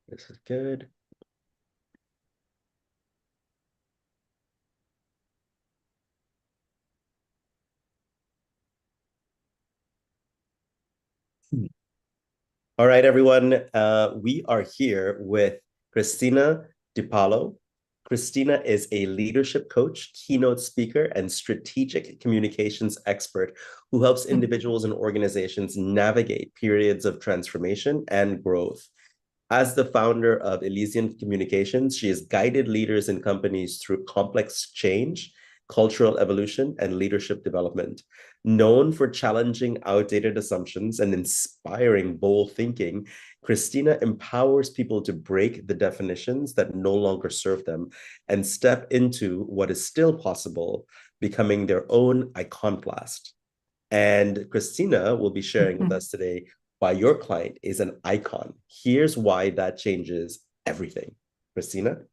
This is good. All right, everyone. We are here with Kristina DiPalo. Kristina is a leadership coach, keynote speaker, and strategic communications expert who helps individuals and organizations navigate periods of transformation and growth. As the founder of Elysian Communications, she has guided leaders and companies through complex change, cultural evolution, and leadership development. Known for challenging outdated assumptions and inspiring bold thinking, Kristina empowers people to break the definitions that no longer serve them and step into what is still possible, becoming their own iconoclast. And Kristina will be sharing with us today why your client is an icon. Here's why that changes everything. Kristina?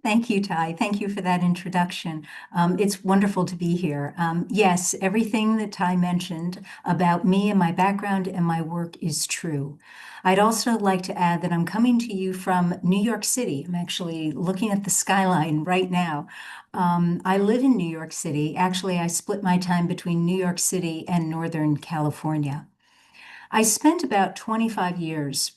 Thank you, Ty. Thank you for that introduction. It's wonderful to be here. Yes, everything that Ty mentioned about me and my background and my work is true. I'd also like to add that I'm coming to you from New York City. I'm actually looking at the skyline right now. I live in New York City. Actually, I split my time between New York City and Northern California. I spent about 25 years,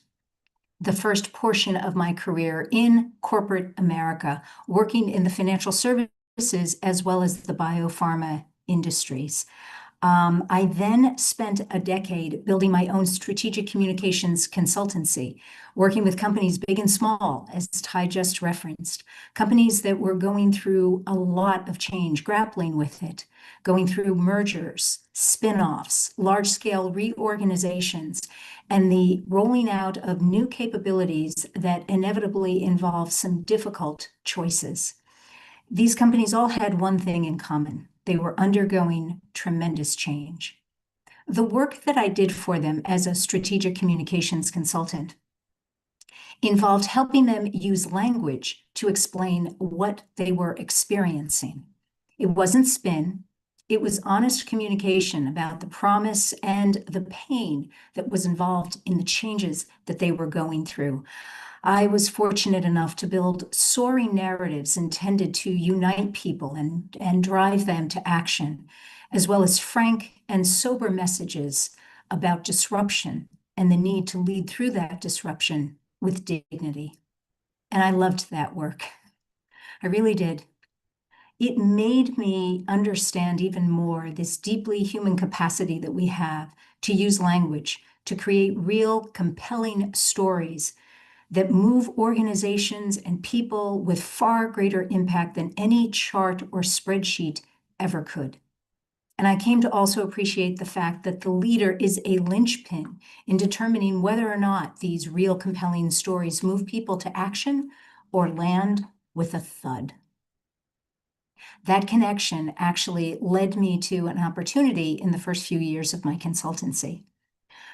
the first portion of my career in corporate America, working in the financial services as well as the biopharma industries. I then spent a decade building my own strategic communications consultancy, working with companies big and small, as Ty just referenced, companies that were going through a lot of change, grappling with it, going through mergers, spin-offs, large-scale reorganizations, and the rolling out of new capabilities that inevitably involve some difficult choices. These companies all had one thing in common. They were undergoing tremendous change. The work that I did for them as a strategic communications consultant involved helping them use language to explain what they were experiencing. It wasn't spin. It was honest communication about the promise and the pain that was involved in the changes that they were going through. I was fortunate enough to build soaring narratives intended to unite people and drive them to action, as well as frank and sober messages about disruption and the need to lead through that disruption with dignity. And I loved that work. I really did. It made me understand even more this deeply human capacity that we have to use language to create real, compelling stories that move organizations and people with far greater impact than any chart or spreadsheet ever could. And I came to also appreciate the fact that the leader is a linchpin in determining whether or not these real compelling stories move people to action or land with a thud. That connection actually led me to an opportunity in the first few years of my consultancy.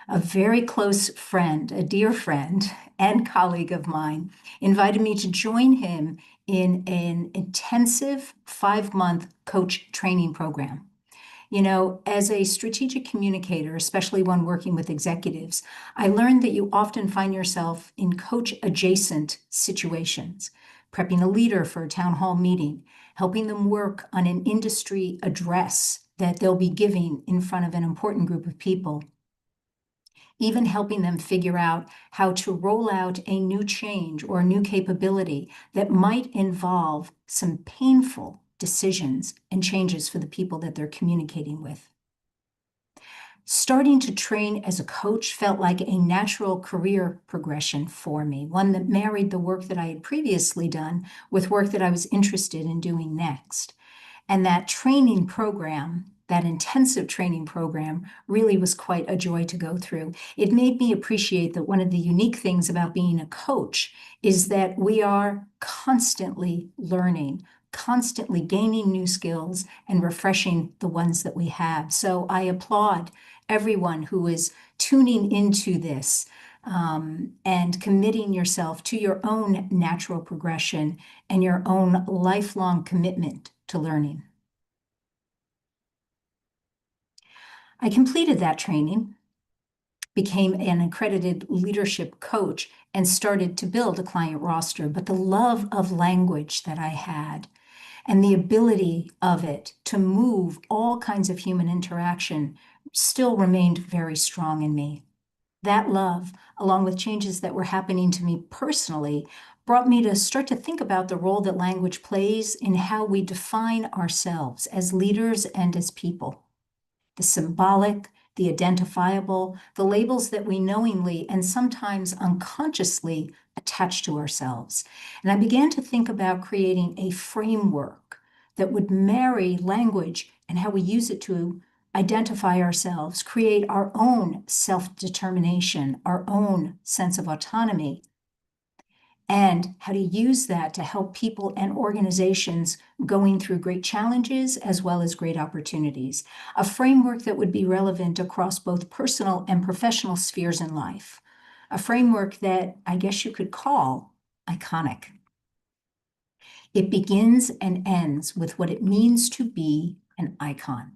A very close friend, a dear friend and colleague of mine, invited me to join him in an intensive 5-month coach training program. You know, as a strategic communicator, especially when working with executives, I learned that you often find yourself in coach adjacent situations, prepping a leader for a town hall meeting, helping them work on an industry address that they'll be giving in front of an important group of people, even helping them figure out how to roll out a new change or a new capability that might involve some painful decisions and changes for the people that they're communicating with. Starting to train as a coach felt like a natural career progression for me, one that married the work that I had previously done with work that I was interested in doing next. And that training program, that intensive training program, really was quite a joy to go through. It made me appreciate that one of the unique things about being a coach is that we are constantly learning, constantly gaining new skills and refreshing the ones that we have. So I applaud everyone who is tuning into this and committing yourself to your own natural progression and your own lifelong commitment to learning. I completed that training became an accredited leadership coach, and started to build a client roster. But the love of language that I had and the ability of it to move all kinds of human interaction still remained very strong in me. That love, along with changes that were happening to me personally, brought me to start to think about the role that language plays in how we define ourselves as leaders and as people. The symbolic, the identifiable, the labels that we knowingly and sometimes unconsciously attach to ourselves. And I began to think about creating a framework that would marry language and how we use it to identify ourselves, create our own self-determination, our own sense of autonomy, and how to use that to help people and organizations going through great challenges as well as great opportunities. A framework that would be relevant across both personal and professional spheres in life. A framework that I guess you could call iconic. It begins and ends with what it means to be an icon,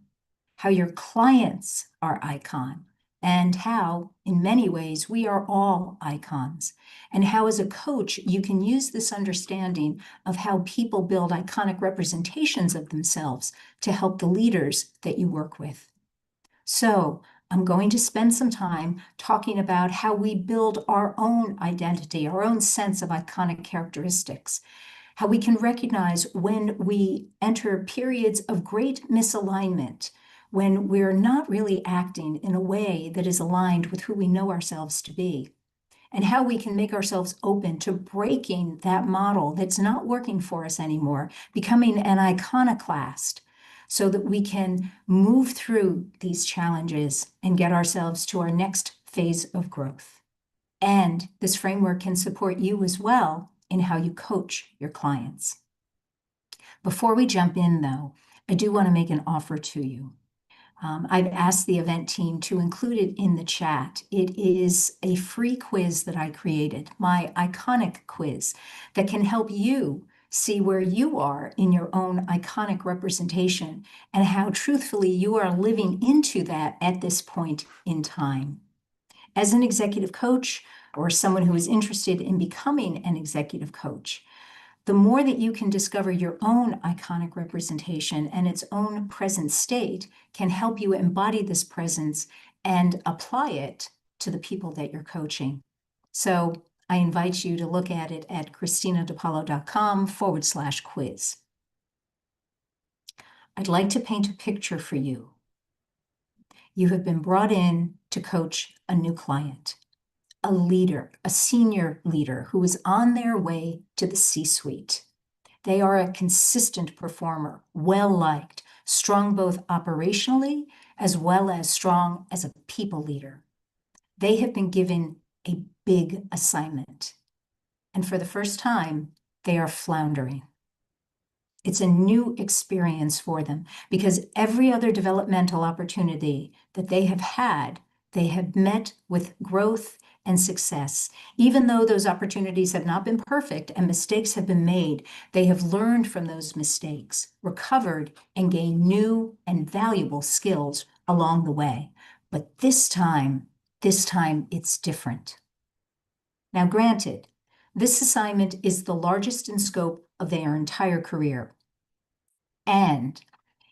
how your clients are icon, and how, in many ways, we are all icons, and how, as a coach, you can use this understanding of how people build iconic representations of themselves to help the leaders that you work with. So, I'm going to spend some time talking about how we build our own identity, our own sense of iconic characteristics, how we can recognize when we enter periods of great misalignment, when we're not really acting in a way that is aligned with who we know ourselves to be, and how we can make ourselves open to breaking that model that's not working for us anymore, becoming an iconoclast, so that we can move through these challenges and get ourselves to our next phase of growth. And this framework can support you as well in how you coach your clients. Before we jump in, though, I do want to make an offer to you. I've asked the event team to include it in the chat. It is a free quiz that I created, my iconic quiz, that can help you see where you are in your own iconic representation and how truthfully you are living into that at this point in time. As an executive coach or someone who is interested in becoming an executive coach, the more that you can discover your own iconic representation and its own present state can help you embody this presence and apply it to the people that you're coaching. So I invite you to look at it at kristinadipalo.com/quiz. I'd like to paint a picture for you. You have been brought in to coach a new client, a leader, a senior leader who is on their way to the C-suite. They are a consistent performer, well-liked, strong both operationally as well as strong as a people leader. They have been given a big assignment, and for the first time, they are floundering. It's a new experience for them because every other developmental opportunity that they have had, they have met with growth and success. Even though those opportunities have not been perfect and mistakes have been made, they have learned from those mistakes, recovered, and gained new and valuable skills along the way. But this time it's different. Now, granted, this assignment is the largest in scope of their entire career, and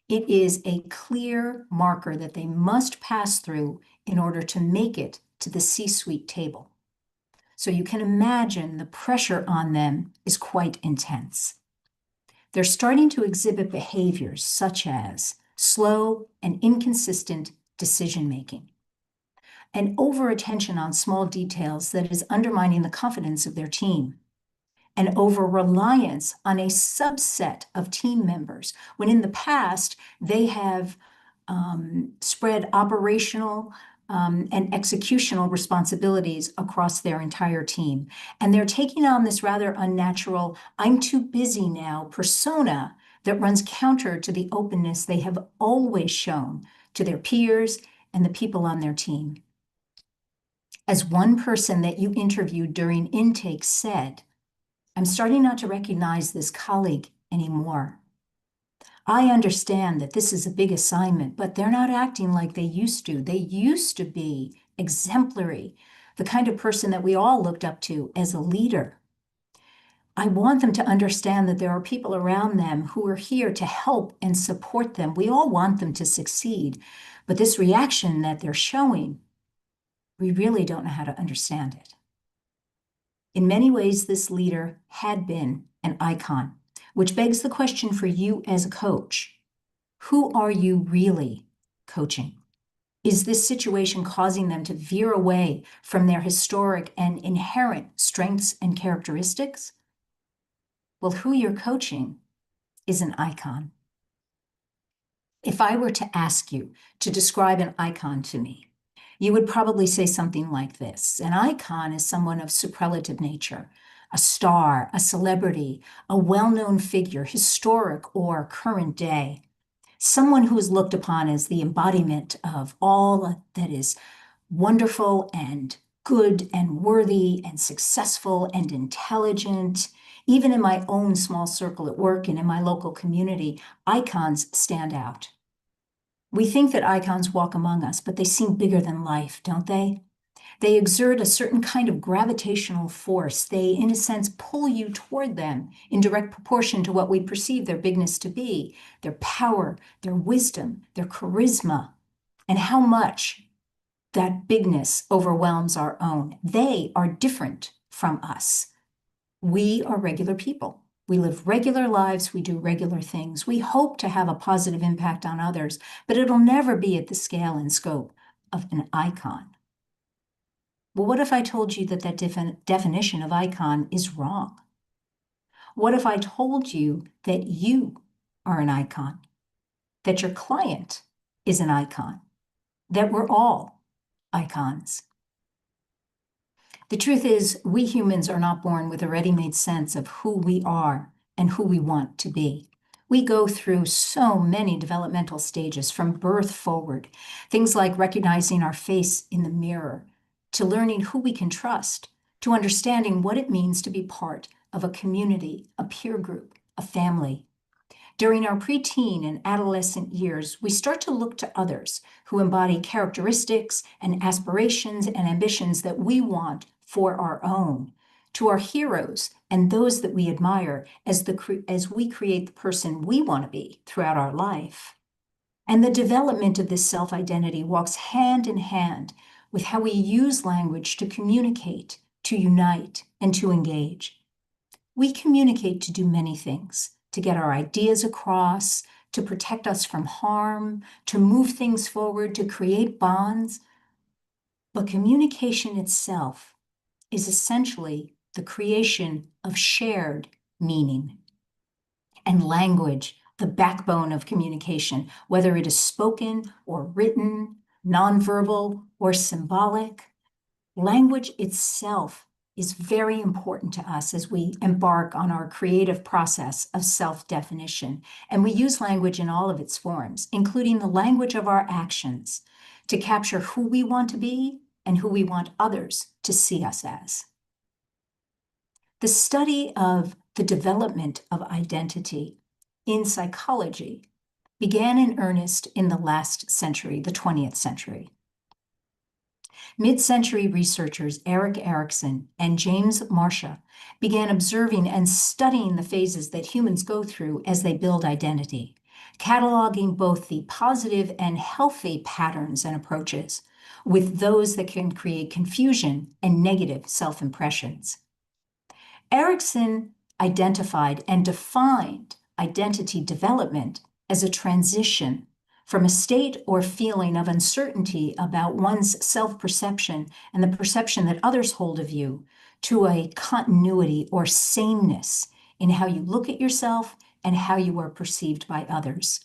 it is a clear marker that they must pass through in order to make it to the C-suite table. So you can imagine the pressure on them is quite intense. They're starting to exhibit behaviors such as slow and inconsistent decision-making, and over-attention on small details that is undermining the confidence of their team, and over-reliance on a subset of team members, when in the past they have spread operational and executional responsibilities across their entire team. And they're taking on this rather unnatural, I'm too busy now persona that runs counter to the openness they have always shown to their peers and the people on their team. As one person that you interviewed during intake said, I'm starting not to recognize this colleague anymore. I understand that this is a big assignment, but they're not acting like they used to. They used to be exemplary, the kind of person that we all looked up to as a leader. I want them to understand that there are people around them who are here to help and support them. We all want them to succeed, but this reaction that they're showing, we really don't know how to understand it. In many ways, this leader had been an icon, which begs the question for you as a coach. Who are you really coaching? Is this situation causing them to veer away from their historic and inherent strengths and characteristics? Well, who you're coaching is an icon. If I were to ask you to describe an icon to me, you would probably say something like this. An icon is someone of superlative nature, a star, a celebrity, a well-known figure, historic or current day, someone who is looked upon as the embodiment of all that is wonderful and good and worthy and successful and intelligent. Even in my own small circle at work and in my local community, icons stand out. We think that icons walk among us, but they seem bigger than life, don't they? They exert a certain kind of gravitational force. They, in a sense, pull you toward them in direct proportion to what we perceive their bigness to be, their power, their wisdom, their charisma, and how much that bigness overwhelms our own. They are different from us. We are regular people. We live regular lives. We do regular things. We hope to have a positive impact on others, but it'll never be at the scale and scope of an icon. Well, what if I told you that definition of icon is wrong? What if I told you that you are an icon, that your client is an icon, that we're all icons? The truth is, we humans are not born with a ready-made sense of who we are and who we want to be. We go through so many developmental stages from birth forward, things like recognizing our face in the mirror, to learning who we can trust, to understanding what it means to be part of a community, a peer group, a family. During our preteen and adolescent years, we start to look to others who embody characteristics and aspirations and ambitions that we want for our own, to our heroes and those that we admire as we create the person we want to be throughout our life. And the development of this self-identity walks hand in hand with how we use language to communicate, to unite, and to engage. We communicate to do many things, to get our ideas across, to protect us from harm, to move things forward, to create bonds. But communication itself is essentially the creation of shared meaning. And language, the backbone of communication, whether it is spoken or written, nonverbal or symbolic, language itself is very important to us as we embark on our creative process of self-definition. And we use language in all of its forms, including the language of our actions, to capture who we want to be and who we want others to see us as. The study of the development of identity in psychology began in earnest in the last century, the 20th century. Mid-century researchers Erik Erikson and James Marcia began observing and studying the phases that humans go through as they build identity, cataloging both the positive and healthy patterns and approaches with those that can create confusion and negative self-impressions. Erikson identified and defined identity development as a transition from a state or feeling of uncertainty about one's self-perception and the perception that others hold of you to a continuity or sameness in how you look at yourself and how you are perceived by others.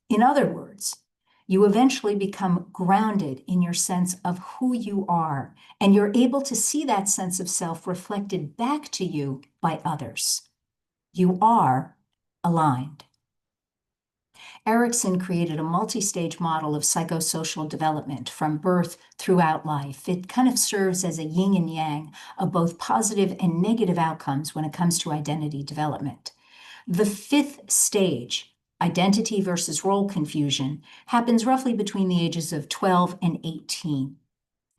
In other words, you eventually become grounded in your sense of who you are, and you're able to see that sense of self reflected back to you by others. You are aligned. Erikson created a multi-stage model of psychosocial development from birth throughout life. It kind of serves as a yin and yang of both positive and negative outcomes when it comes to identity development. The fifth stage, identity versus role confusion, happens roughly between the ages of 12 and 18.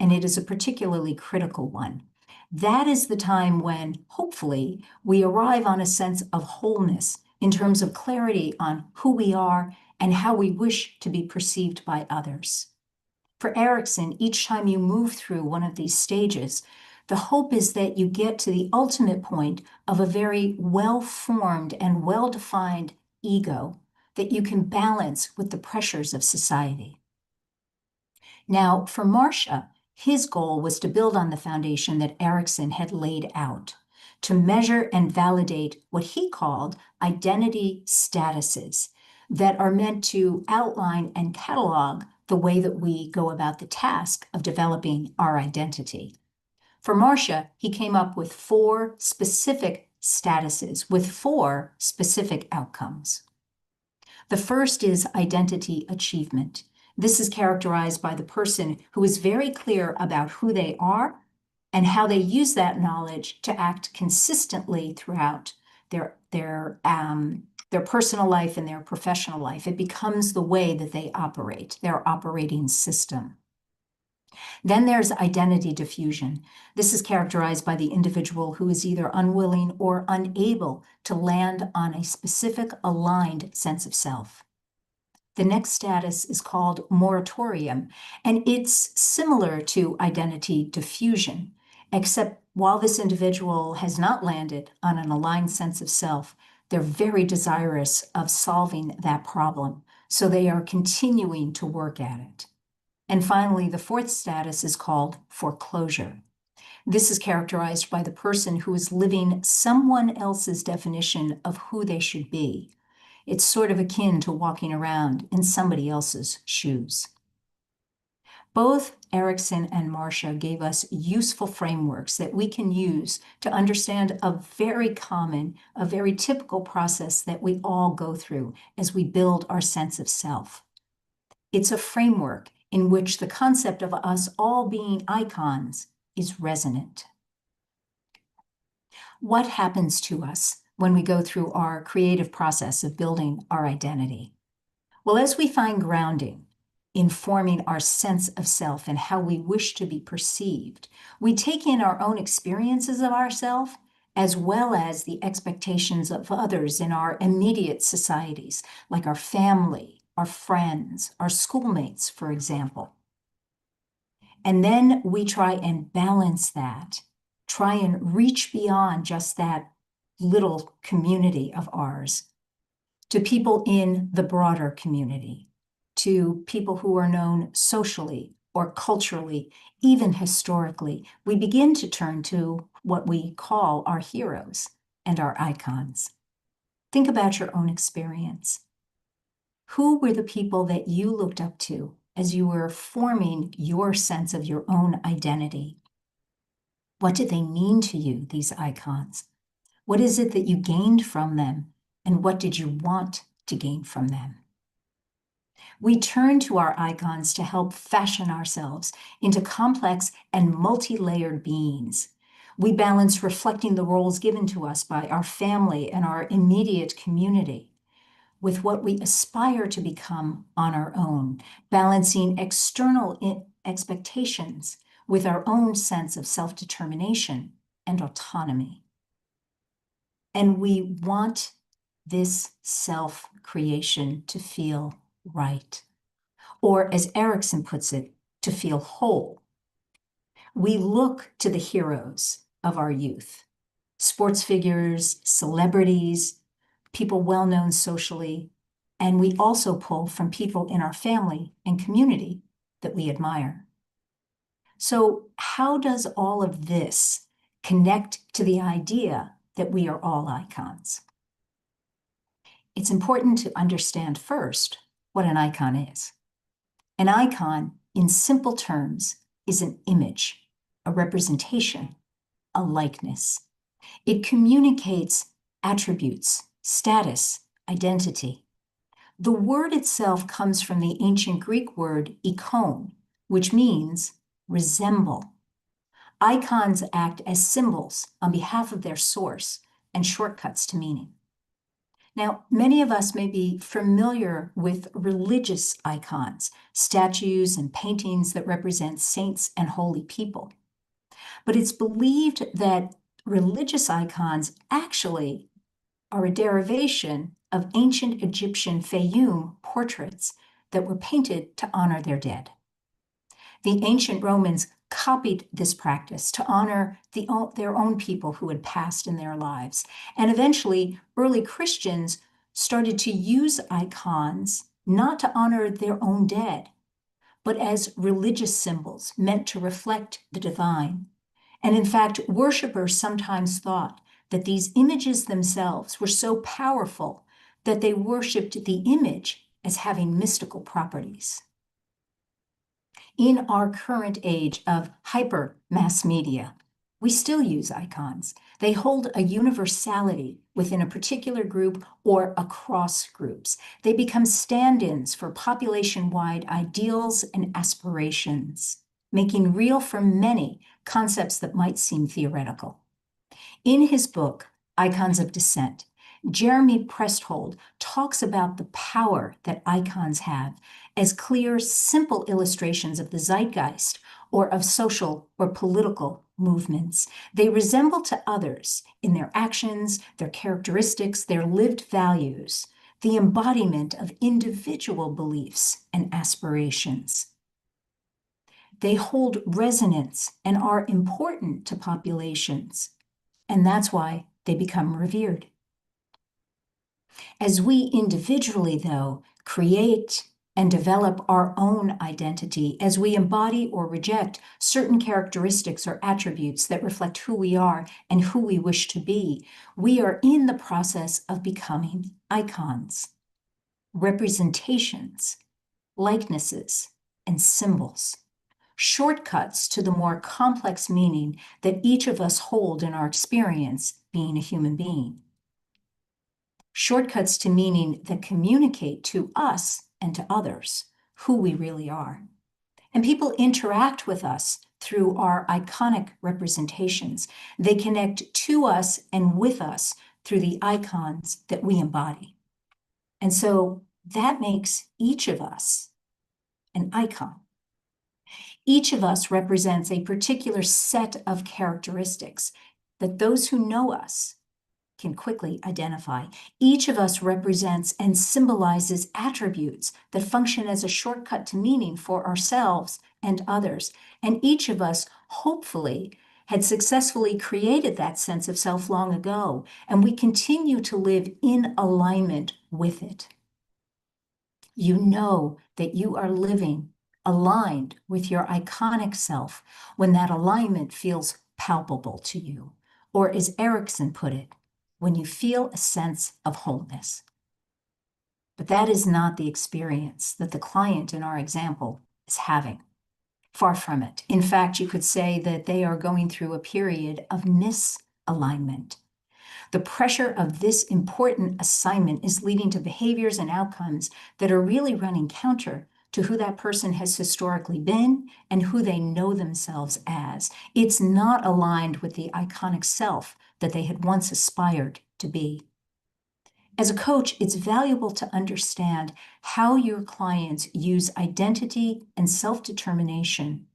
and it is a particularly critical one. That is the time when, hopefully, we arrive on a sense of wholeness in terms of clarity on who we are and how we wish to be perceived by others. For Erickson, each time you move through one of these stages, the hope is that you get to the ultimate point of a very well-formed and well-defined ego that you can balance with the pressures of society. Now, for Marcia, his goal was to build on the foundation that Erickson had laid out, to measure and validate what he called identity statuses that are meant to outline and catalog the way that we go about the task of developing our identity. For Marcia, he came up with 4 specific statuses with 4 specific outcomes. The first is identity achievement. This is characterized by the person who is very clear about who they are and how they use that knowledge to act consistently throughout their personal life and their professional life. It becomes the way that they operate, their operating system. Then there's identity diffusion. This is characterized by the individual who is either unwilling or unable to land on a specific aligned sense of self. The next status is called moratorium, and it's similar to identity diffusion, except while this individual has not landed on an aligned sense of self, they're very desirous of solving that problem, so they are continuing to work at it. And finally, the 4th status is called foreclosure. This is characterized by the person who is living someone else's definition of who they should be. It's sort of akin to walking around in somebody else's shoes. Both Erickson and Marcia gave us useful frameworks that we can use to understand a very common, a very typical process that we all go through as we build our sense of self. It's a framework in which the concept of us all being icons is resonant. What happens to us when we go through our creative process of building our identity? Well, as we find grounding in forming our sense of self and how we wish to be perceived, we take in our own experiences of ourselves as well as the expectations of others in our immediate societies, like our family, our friends, our schoolmates, for example. And then we try and balance that, try and reach beyond just that little community of ours to people in the broader community, to people who are known socially or culturally, even historically. We begin to turn to what we call our heroes and our icons. Think about your own experience. Who were the people that you looked up to as you were forming your sense of your own identity? What did they mean to you, these icons? What is it that you gained from them, and what did you want to gain from them? We turn to our icons to help fashion ourselves into complex and multi-layered beings. We balance reflecting the roles given to us by our family and our immediate community with what we aspire to become on our own, balancing external expectations with our own sense of self-determination and autonomy. And we want this self-creation to feel right, or as Erickson puts it, to feel whole. We look to the heroes of our youth, sports figures, celebrities, people well-known socially, and we also pull from people in our family and community that we admire. So how does all of this connect to the idea that we are all icons? It's important to understand first what an icon is. An icon, in simple terms, is an image, a representation, a likeness. It communicates attributes, status, identity. The word itself comes from the ancient Greek word ikon, which means resemble. Icons act as symbols on behalf of their source and shortcuts to meaning. Now, many of us may be familiar with religious icons, statues and paintings that represent saints and holy people. But it's believed that religious icons actually are a derivation of ancient Egyptian Fayum portraits that were painted to honor their dead. The ancient Romans copied this practice to honor their own people who had passed in their lives. And eventually, early Christians started to use icons not to honor their own dead, but as religious symbols meant to reflect the divine. And in fact, worshipers sometimes thought that these images themselves were so powerful that they worshiped the image as having mystical properties. In our current age of hyper mass media, we still use icons. They hold a universality within a particular group or across groups. They become stand-ins for population-wide ideals and aspirations, making real for many concepts that might seem theoretical. In his book, Icons of Dissent, Jeremy Presthold talks about the power that icons have as clear, simple illustrations of the zeitgeist or of social or political movements. They resemble to others in their actions, their characteristics, their lived values, the embodiment of individual beliefs and aspirations. They hold resonance and are important to populations, and that's why they become revered. As we individually, though, create and develop our own identity, as we embody or reject certain characteristics or attributes that reflect who we are and who we wish to be, we are in the process of becoming icons, representations, likenesses, and symbols, shortcuts to the more complex meaning that each of us hold in our experience being a human being. Shortcuts to meaning that communicate to us and to others who we really are. And people interact with us through our iconic representations. They connect to us and with us through the icons that we embody. And so that makes each of us an icon. Each of us represents a particular set of characteristics that those who know us can quickly identify. Each of us represents and symbolizes attributes that function as a shortcut to meaning for ourselves and others. And each of us, hopefully, had successfully created that sense of self long ago, and we continue to live in alignment with it. You know that you are living aligned with your iconic self when that alignment feels palpable to you, or as Erickson put it, when you feel a sense of wholeness. But that is not the experience that the client in our example is having. Far from it. In fact, you could say that they are going through a period of misalignment. The pressure of this important assignment is leading to behaviors and outcomes that are really running counter to who that person has historically been and who they know themselves as. It's not aligned with the iconic self that they had once aspired to be. As a coach, it's valuable to understand how your clients use identity and self-determination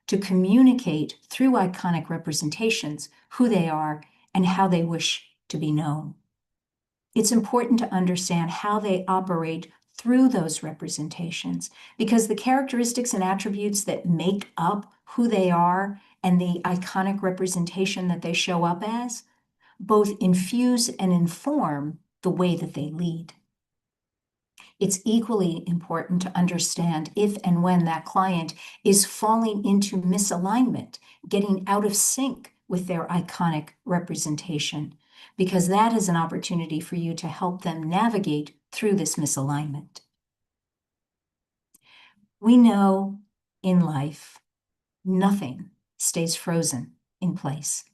to communicate through iconic representations who they are and how they wish to be known. It's important to understand how they operate through those representations, because the characteristics and attributes that make up who they are and the iconic representation that they show up as both infuse and inform the way that they lead. It's equally important to understand if and when that client is falling into misalignment, getting out of sync with their iconic representation, because that is an opportunity for you to help them navigate through this misalignment. We know in life, nothing stays frozen in place.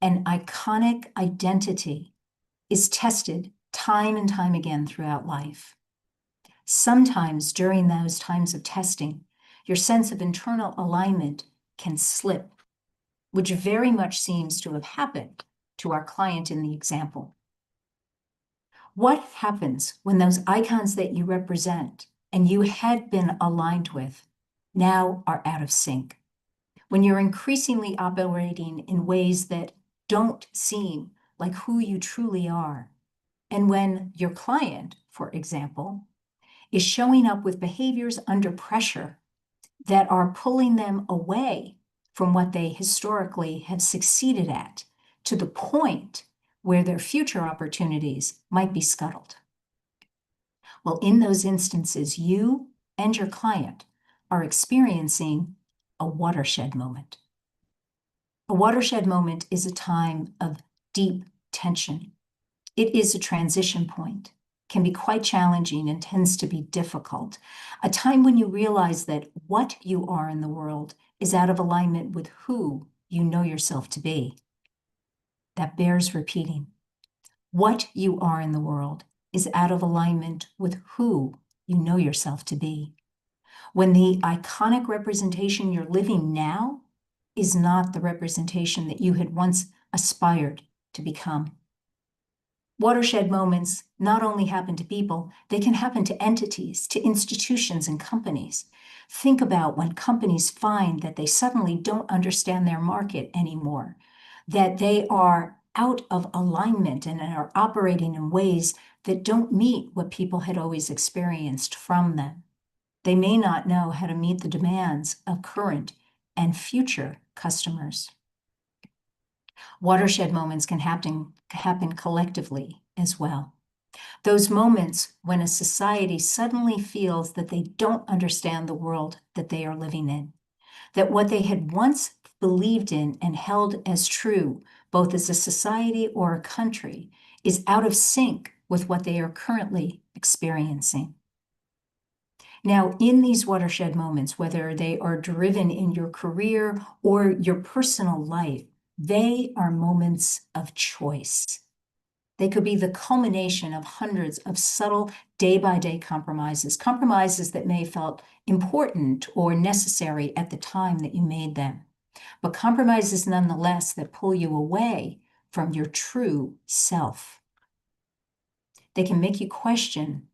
An iconic identity is tested time and time again throughout life. Sometimes during those times of testing, your sense of internal alignment can slip, which very much seems to have happened to our client in the example. What happens when those icons that you represent and you had been aligned with now are out of sync? When you're increasingly operating in ways that don't seem like who you truly are, and when your client, for example, is showing up with behaviors under pressure that are pulling them away from what they historically have succeeded at, to the point where their future opportunities might be scuttled. Well, in those instances, you and your client are experiencing a watershed moment. A watershed moment is a time of deep tension. It is a transition point, can be quite challenging and tends to be difficult. A time when you realize that what you are in the world is out of alignment with who you know yourself to be. That bears repeating. What you are in the world is out of alignment with who you know yourself to be. When the iconic representation you're living now is not the representation that you had once aspired to become. Watershed moments not only happen to people, they can happen to entities, to institutions and companies. Think about when companies find that they suddenly don't understand their market anymore, that they are out of alignment and are operating in ways that don't meet what people had always experienced from them. They may not know how to meet the demands of current and future customers. Watershed moments can happen collectively as well. Those moments when a society suddenly feels that they don't understand the world that they are living in, that what they had once believed in and held as true, both as a society or a country, is out of sync with what they are currently experiencing. Now, in these watershed moments, whether they are driven in your career or your personal life, they are moments of choice. They could be the culmination of hundreds of subtle day-by-day compromises, compromises that may have felt important or necessary at the time that you made them, but compromises nonetheless that pull you away from your true self. They can make you question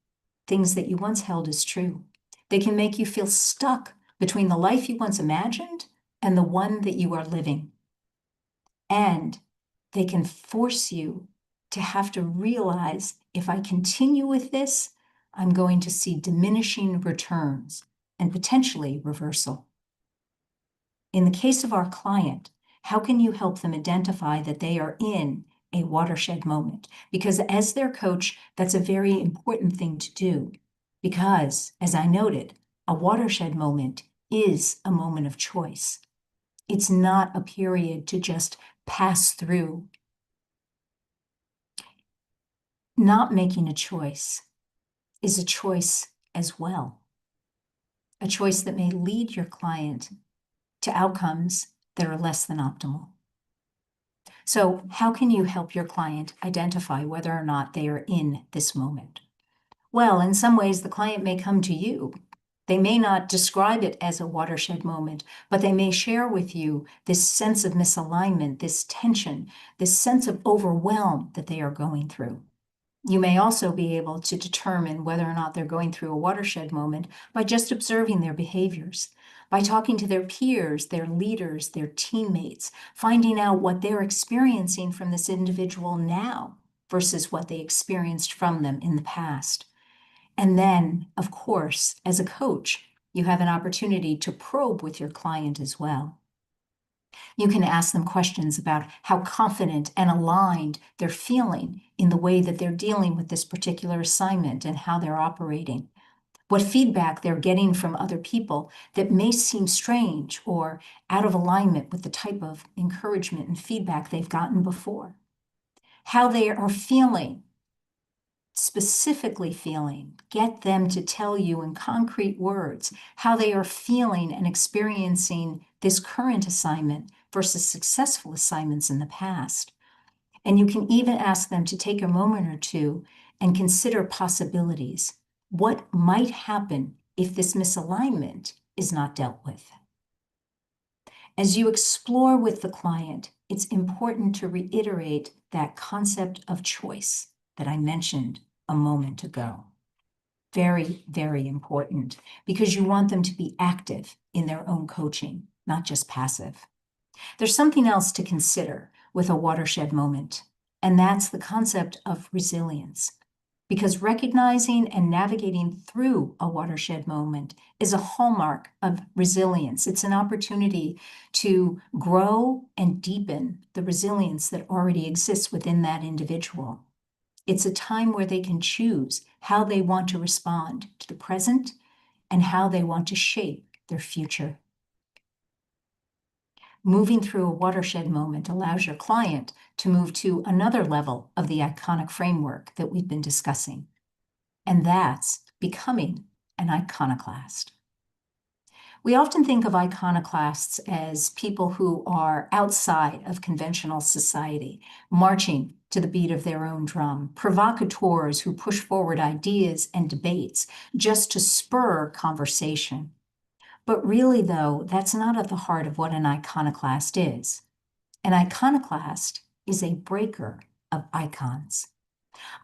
things that you once held as true. They can make you feel stuck between the life you once imagined and the one that you are living. And they can force you to have to realize, if I continue with this, I'm going to see diminishing returns and potentially reversal. In the case of our client, how can you help them identify that they are in a watershed moment? Because as their coach, that's a very important thing to do. Because, as I noted, a watershed moment is a moment of choice. It's not a period to just pass through. Not making a choice is a choice as well. A choice that may lead your client to outcomes that are less than optimal. So how can you help your client identify whether or not they are in this moment? Well, in some ways, the client may come to you. They may not describe it as a watershed moment, but they may share with you this sense of misalignment, this tension, this sense of overwhelm that they are going through. You may also be able to determine whether or not they're going through a watershed moment by just observing their behaviors, by talking to their peers, their leaders, their teammates, finding out what they're experiencing from this individual now versus what they experienced from them in the past. And then, of course, as a coach, you have an opportunity to probe with your client as well. You can ask them questions about how confident and aligned they're feeling in the way that they're dealing with this particular assignment and how they're operating. What feedback they're getting from other people that may seem strange or out of alignment with the type of encouragement and feedback they've gotten before. How they are feeling, specifically feeling, get them to tell you in concrete words how they are feeling and experiencing this current assignment versus successful assignments in the past. And you can even ask them to take a moment or two and consider possibilities. What might happen if this misalignment is not dealt with? As you explore with the client, it's important to reiterate that concept of choice that I mentioned a moment ago. Very, very important, because you want them to be active in their own coaching, not just passive. There's something else to consider with a watershed moment, and that's the concept of resilience. Because recognizing and navigating through a watershed moment is a hallmark of resilience. It's an opportunity to grow and deepen the resilience that already exists within that individual. It's a time where they can choose how they want to respond to the present and how they want to shape their future. Moving through a watershed moment allows your client to move to another level of the iconic framework that we've been discussing, and that's becoming an iconoclast. We often think of iconoclasts as people who are outside of conventional society, marching to the beat of their own drum, provocateurs who push forward ideas and debates just to spur conversation. But really, though, that's not at the heart of what an iconoclast is. An iconoclast is a breaker of icons.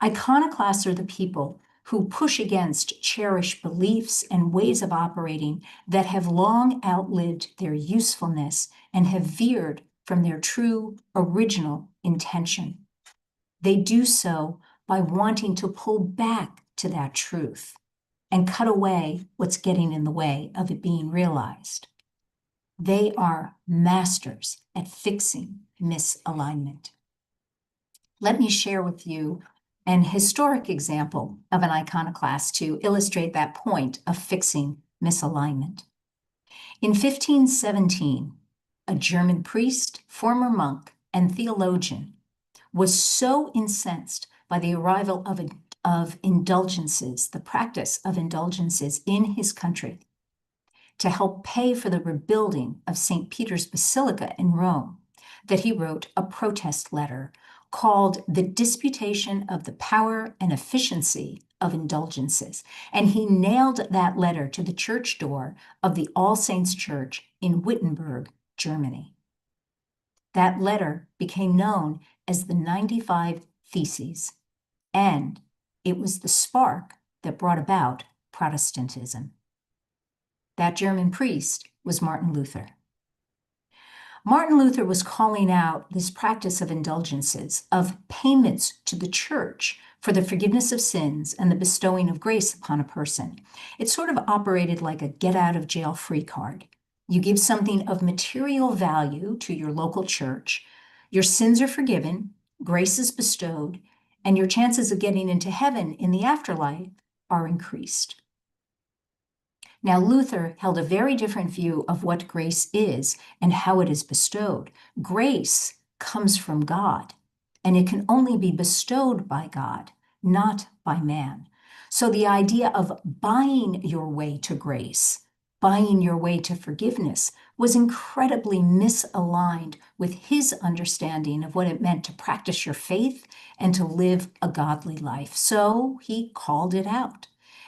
Iconoclasts are the people who push against cherished beliefs and ways of operating that have long outlived their usefulness and have veered from their true original intention. They do so by wanting to pull back to that truth and cut away what's getting in the way of it being realized. They are masters at fixing misalignment. Let me share with you an historic example of an iconoclast to illustrate that point of fixing misalignment. In 1517, a German priest, former monk, and theologian was so incensed by the arrival of indulgences, the practice of indulgences in his country, to help pay for the rebuilding of St. Peter's Basilica in Rome, that he wrote a protest letter called The Disputation of the Power and Efficiency of Indulgences. And he nailed that letter to the church door of the All Saints Church in Wittenberg, Germany. That letter became known as the 95 Theses, and it was the spark that brought about Protestantism. That German priest was Martin Luther. Martin Luther was calling out this practice of indulgences, of payments to the church for the forgiveness of sins and the bestowing of grace upon a person. It sort of operated like a get-out-of-jail-free card. You give something of material value to your local church, your sins are forgiven, grace is bestowed, and your chances of getting into heaven in the afterlife are increased. Now, Luther held a very different view of what grace is and how it is bestowed. Grace comes from God, and it can only be bestowed by God, not by man. So the idea of buying your way to grace, buying your way to forgiveness, was incredibly misaligned with his understanding of what it meant to practice your faith and to live a godly life. So he called it out.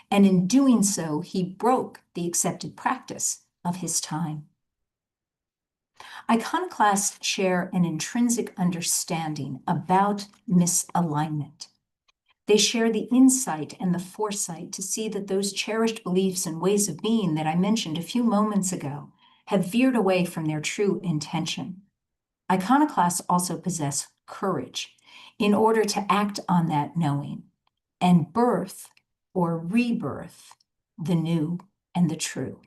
And in doing so, he broke the accepted practice of his time. Iconoclasts share an intrinsic understanding about misalignment. They share the insight and the foresight to see that those cherished beliefs and ways of being that I mentioned a few moments ago have veered away from their true intention. Iconoclasts also possess courage in order to act on that knowing and birth or rebirth the new and the true.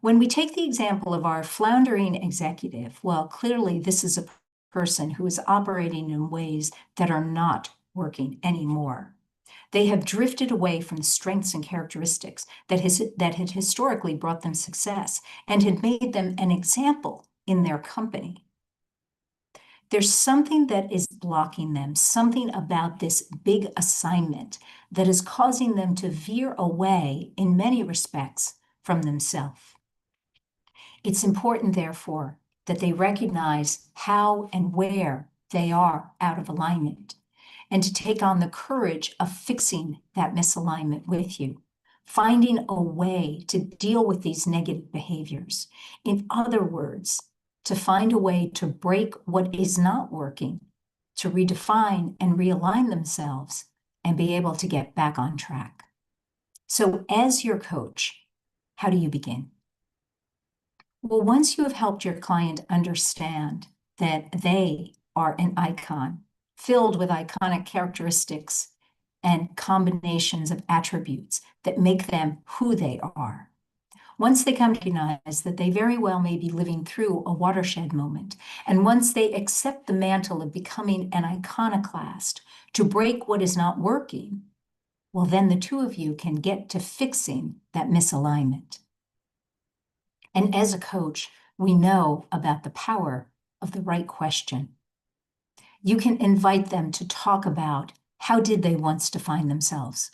When we take the example of our floundering executive, well, clearly this is a person who is operating in ways that are not working anymore. They have drifted away from the strengths and characteristics that had historically brought them success and had made them an example in their company. There's something that is blocking them, something about this big assignment that is causing them to veer away in many respects from themselves. It's important, therefore, that they recognize how and where they are out of alignment and to take on the courage of fixing that misalignment with you, finding a way to deal with these negative behaviors. In other words, to find a way to break what is not working to redefine and realign themselves and be able to get back on track. So as your coach, how do you begin? Well, once you have helped your client understand that they are an icon filled with iconic characteristics and combinations of attributes that make them who they are, once they come to recognize that they very well may be living through a watershed moment, and once they accept the mantle of becoming an iconoclast to break what is not working, well, then the two of you can get to fixing that misalignment. And as a coach, we know about the power of the right question. You can invite them to talk about how did they once define themselves?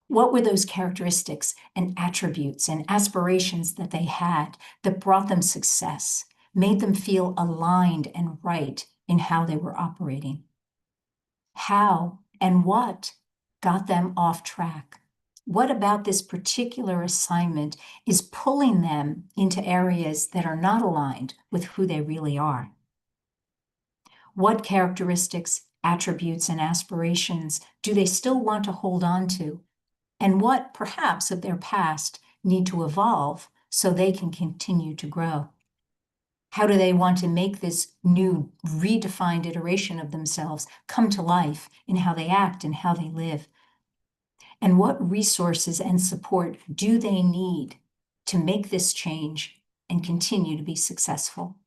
What were those characteristics and attributes and aspirations that they had that brought them success, made them feel aligned and right in how they were operating? How and what got them off track? What about this particular assignment is pulling them into areas that are not aligned with who they really are? What characteristics, attributes, and aspirations do they still want to hold on to? And what, perhaps, of their past need to evolve so they can continue to grow? How do they want to make this new, redefined iteration of themselves come to life in how they act and how they live? And what resources and support do they need to make this change and continue to be successful?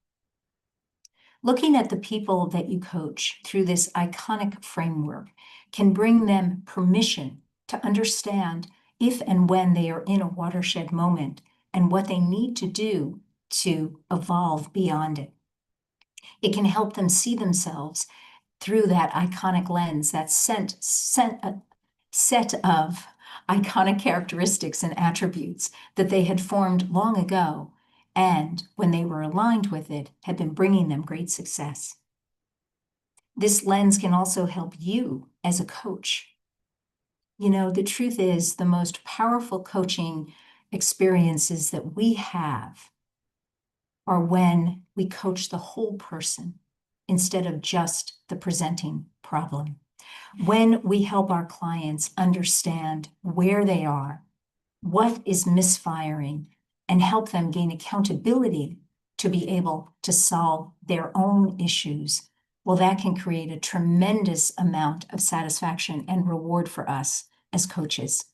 Looking at the people that you coach through this iconic framework can bring them permission to understand if and when they are in a watershed moment and what they need to do to evolve beyond it. It can help them see themselves through that iconic lens, that set of iconic characteristics and attributes that they had formed long ago, and when they were aligned with it, had been bringing them great success. This lens can also help you as a coach. You know, the truth is, the most powerful coaching experiences that we have are when we coach the whole person instead of just the presenting problem. When we help our clients understand where they are, what is misfiring, and help them gain accountability to be able to solve their own issues, well, that can create a tremendous amount of satisfaction and reward for us as coaches.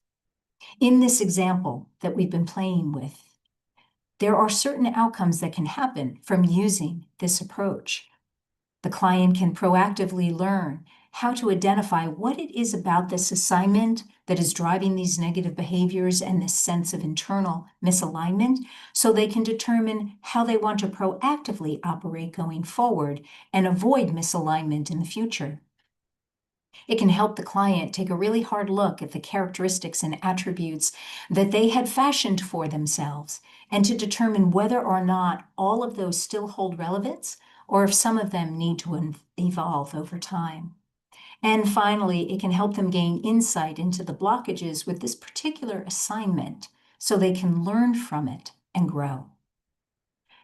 In this example that we've been playing with, there are certain outcomes that can happen from using this approach. The client can proactively learn how to identify what it is about this assignment that is driving these negative behaviors and this sense of internal misalignment, so they can determine how they want to proactively operate going forward and avoid misalignment in the future. It can help the client take a really hard look at the characteristics and attributes that they had fashioned for themselves and to determine whether or not all of those still hold relevance or if some of them need to evolve over time. And finally, it can help them gain insight into the blockages with this particular assignment so they can learn from it and grow.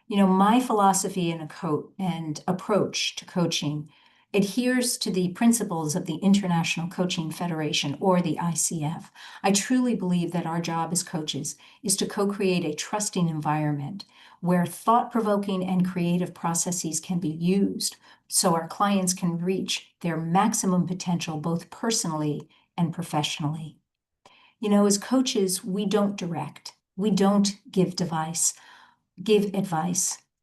You know, my philosophy and approach to coaching adheres to the principles of the International Coaching Federation, or the ICF. I truly believe that our job as coaches is to co-create a trusting environment where thought-provoking and creative processes can be used so our clients can reach their maximum potential both personally and professionally. You know, as coaches, we don't direct, we don't give advice.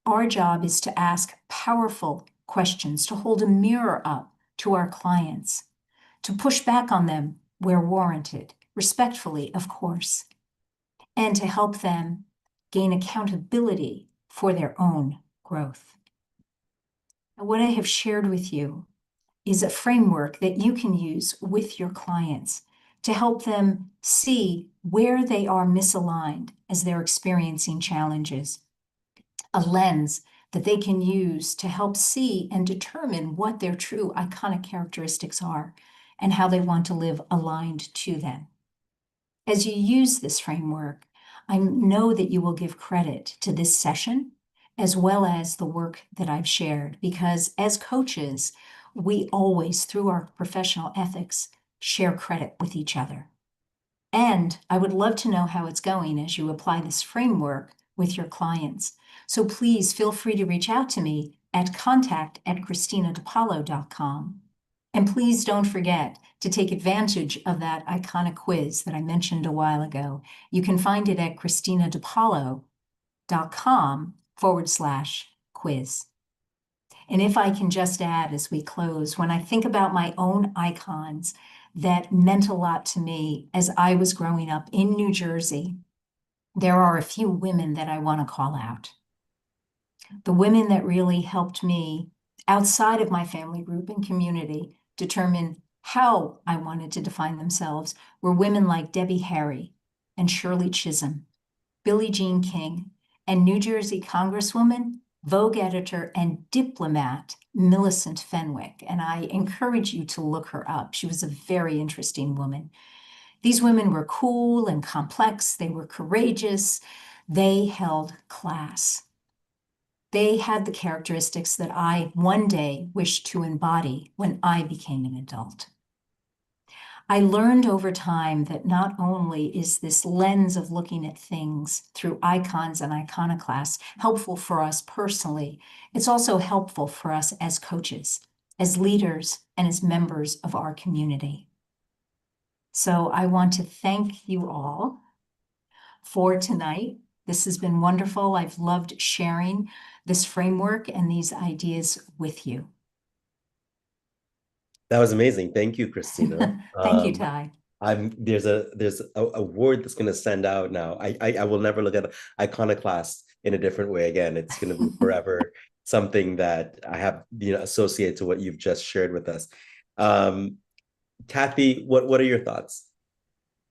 Our job is to ask powerful questions, to hold a mirror up to our clients, to push back on them where warranted, respectfully, of course, and to help them gain accountability for their own growth. Now, what I have shared with you is a framework that you can use with your clients to help them see where they are misaligned as they're experiencing challenges. A lens that they can use to help see and determine what their true iconic characteristics are and how they want to live aligned to them. As you use this framework, I know that you will give credit to this session as well as the work that I've shared, because as coaches, we always, through our professional ethics, share credit with each other. And I would love to know how it's going as you apply this framework with your clients. So please feel free to reach out to me at contact@kristinadipalo.com. And please don't forget to take advantage of that iconic quiz that I mentioned a while ago. You can find it at kristinadipalo.com/quiz. And if I can just add as we close, when I think about my own icons that meant a lot to me as I was growing up in New Jersey, there are a few women that I want to call out. The women that really helped me outside of my family group and community determine how I wanted to define themselves were women like Debbie Harry and Shirley Chisholm, Billie Jean King, and New Jersey Congresswoman, Vogue editor, and diplomat Millicent Fenwick. And I encourage you to look her up. She was a very interesting woman. These women were cool and complex. They were courageous. They held class. They had the characteristics that I one day wished to embody when I became an adult. I learned over time that not only is this lens of looking at things through icons and iconoclasts helpful for us personally, it's also helpful for us as coaches, as leaders, and as members of our community. So I want to thank you all for tonight. This has been wonderful. I've loved sharing this framework and these ideas with you. That was amazing. Thank you, Kristina. Thank you, Ty. There's a word that's going to stand out now. I will never look at iconoclast in a different way again. It's going to be forever something that I have associated to what you've just shared with us. Kathy, what are your thoughts?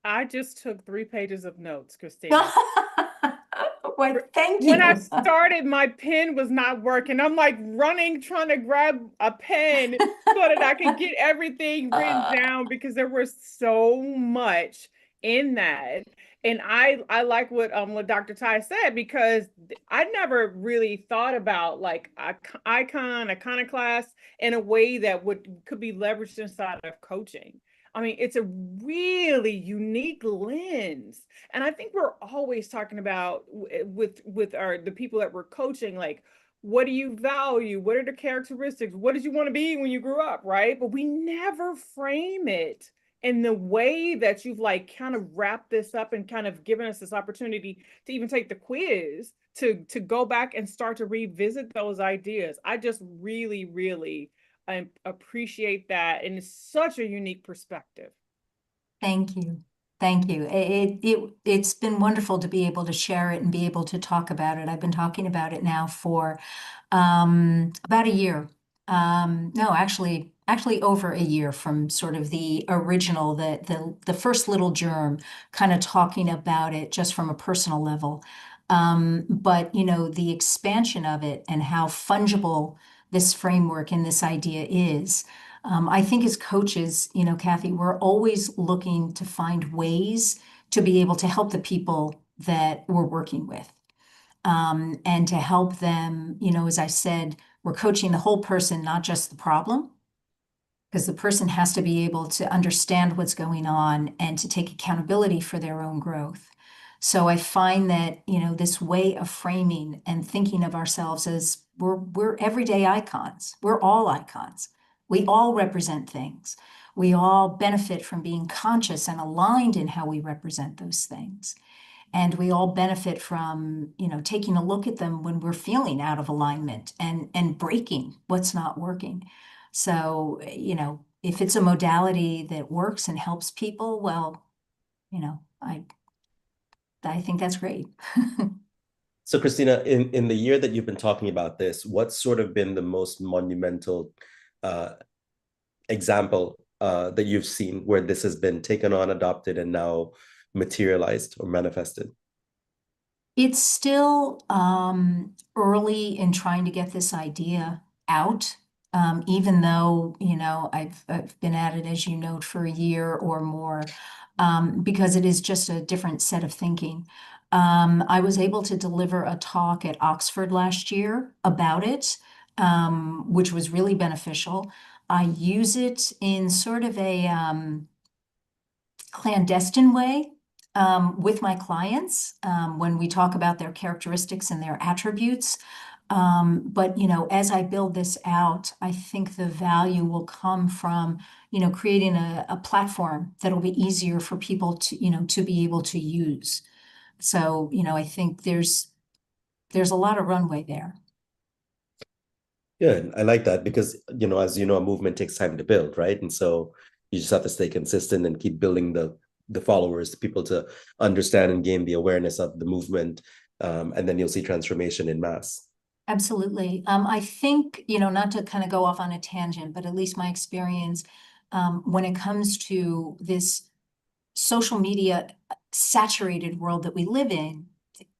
I just took 3 pages of notes, Kristina. Well, thank you. When I started, my pen was not working. I'm like running, trying to grab a pen so that I could get everything written down because there was so much in that. And I like what Dr. Ty said, because I never really thought about like iconoclast in a way that could be leveraged inside of coaching. I mean, it's a really unique lens. And I think we're always talking about with the people that we're coaching, like, what do you value? What are the characteristics? What did you want to be when you grew up, right? But we never frame it in the way that you've like kind of wrapped this up and kind of given us this opportunity to even take the quiz to go back and start to revisit those ideas. I just really, really appreciate that. And it's such a unique perspective. Thank you. Thank you. It's been wonderful to be able to share it and be able to talk about it. I've been talking about it now for about a year. No, actually over a year from sort of the original, the first little germ, kind of talking about it just from a personal level. But the expansion of it and how fungible this framework and this idea is. I think as coaches, Kathy, we're always looking to find ways to be able to help the people that we're working with. And to help them, as I said, we're coaching the whole person, not just the problem, because the person has to be able to understand what's going on and to take accountability for their own growth. So I find that, this way of framing and thinking of ourselves as we're everyday icons. We're all icons. We all represent things. We all benefit from being conscious and aligned in how we represent those things. And we all benefit from, taking a look at them when we're feeling out of alignment and breaking what's not working. So, if it's a modality that works and helps people, well, I think that's great. So, Kristina, in the year that you've been talking about this, what's sort of been the most monumental example that you've seen where this has been taken on, adopted, and now materialized or manifested? It's still early in trying to get this idea out, even though, I've been at it, as you note, for a year or more, because it is just a different set of thinking. I was able to deliver a talk at Oxford last year about it, which was really beneficial. I use it in sort of a clandestine way with my clients when we talk about their characteristics and their attributes. But, as I build this out, I think the value will come from, creating a platform that'll be easier for people to be able to use. So, I think there's a lot of runway there. Yeah, I like that because, as you know, a movement takes time to build, right? And so you just have to stay consistent and keep building the followers, the people to understand and gain the awareness of the movement. And then you'll see transformation in mass. Absolutely. I think, not to kind of go off on a tangent, but at least my experience when it comes to this social media saturated world that we live in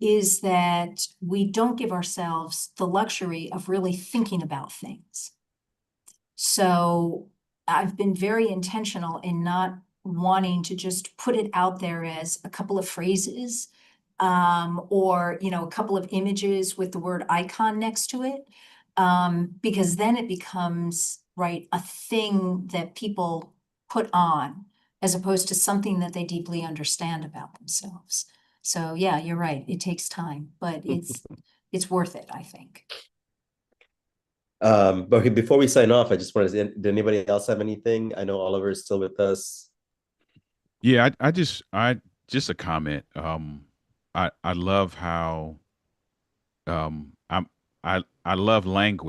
is that we don't give ourselves the luxury of really thinking about things. So I've been very intentional in not wanting to just put it out there as a couple of phrases or a couple of images with the word icon next to it, because then it becomes right a thing that people put on as opposed to something that they deeply understand about themselves. So yeah, you're right. It takes time, but it's worth it, I think. But okay, before we sign off, I just wanted to, did anybody else have anything? I know Oliver is still with us. Yeah, I just a comment. I love how I'm I love language.